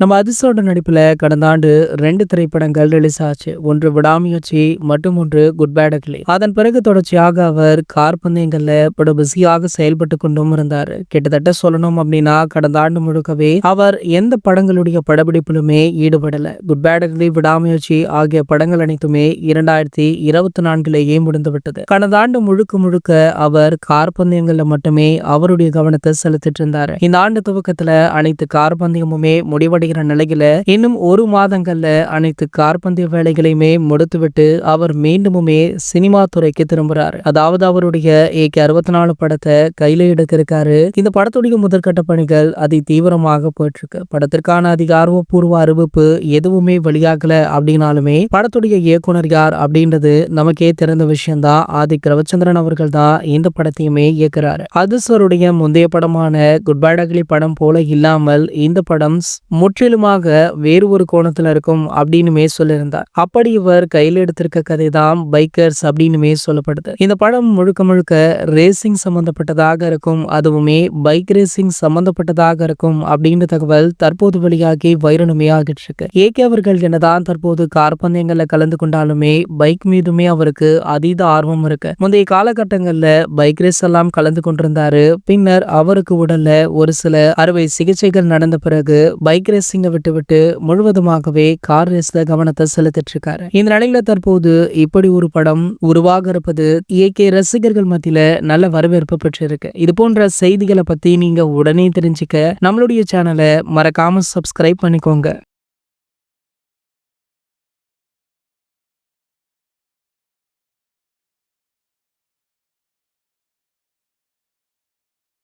நம்ம அதிர்ஷ்டோட நடிப்புல கடந்த ஆண்டு 2 திரைப்படங்கள் ரிலீஸ் ஆச்சு. ஒன்று விடாமுயற்சி மற்றும் ஒன்று குட் பேட் அக்லி. அதன் பிறகு தொடர்ச்சியாக அவர் காற்பந்தயங்கள்ல படு பிஸியாக செயல்பட்டு கொண்டும் இருந்தாரு. கிட்டத்தட்ட சொல்லணும் அப்படின்னா கடந்த ஆண்டு முழுக்கவே அவர் எந்த படங்களுடைய படப்பிடிப்பிலுமே ஈடுபடல. குட் பேட் அக்லி, விடாமுயற்சி ஆகிய படங்கள் அனைத்துமே 2024லேயே முடிந்துவிட்டது. கடந்த ஆண்டு முழுக்க முழுக்க அவர் காற்பந்தயங்கள்ல மட்டுமே அவருடைய கவனத்தை செலுத்திட்டு இருந்தாரு. இந்த ஆண்டு துவக்கத்துல அனைத்து காற்பந்தயமுமே முடிவடைகிற நிலையில இன்னும் 1 மாதங்கள்ல அனைத்து காற்பந்தய வேலைகளையுமே முடித்துவிட்டு அவர் மீண்டுமே சினிமா துறைக்கு திரும்புறாரு. அதாவது அவருடைய AK 64 படத்தை கையில எடுக்க இருக்காரு. இந்த படத்துடைய முதற்கட்ட பணிகள் அதி தீவிரமாக போயிட்டு இருக்கு. படத்திற்கான அதிகாரப்பூர்வ அறிவிப்பு எதுவுமே வெளியாகல அப்படின்னாலுமே படத்துடைய இயக்குனர் யார் அப்படின்றது நமக்கே தெரிந்த விஷயம் தான். ஆதிக் ரவிச்சந்திரன் அவர்கள் தான் இந்த படத்தையுமே இயக்குறாரு. அதிர்ஷ்டருடைய முந்தைய படமான குட் பேட் அக்லி படம் போல இல்லாமல் இந்த படம் முற்றிலுமாக வேறு ஒரு கோணத்துல இருக்கும் அப்படின்னுமே சொல்லியிருந்தார். அப்படி இவர் கையில் எடுத்திருக்க கதை தான் பைக்கர்ஸ் அப்படின்னுமே சொல்லப்படுது. இந்த படம் முழுக்க முழுக்க ரேசிங் சம்பந்தப்பட்டதாக இருக்கும், அதுவுமே பைக் ரேசிங் சம்பந்தப்பட்டதாக இருக்கும் அப்படின்னு தகவல் தற்போது வெளியாகி வைரலுமே ஆகிட்டு இருக்கு. AK அவர்கள் என்னதான் தற்போது காற்பந்தயங்கள்ல கலந்து கொண்டாலுமே பைக் மீதுமே அவருக்கு அதீத ஆர்வம் இருக்கு. முந்தைய காலகட்டங்கள்ல பைக் ரேஸ் எல்லாம் கலந்து கொண்டிருந்தாரு. பின்னர் அவருக்கு உடல்ல ஒரு சில அறுவை சிகிச்சைகள் நடந்த பிறகு பைக் ரேசிங்க விட்டு முழுவதுமாகவே கார் ரேஸ்ல கவனத்தை செலுத்திட்டு இருக்காரு. இந்த நிலையில தற்போது இப்படி ஒரு படம் உருவாக இருப்பது AK ரசிகர்கள் மத்தியில நல்ல வரவேற்பு பெற்றிருக்கு. இது போன்ற செய்திகளை பத்தி நீங்க உடனே தெரிஞ்சுக்க நம்மளுடைய சேனலை மறக்காம சப்ஸ்கிரைப் பண்ணிக்கோங்க.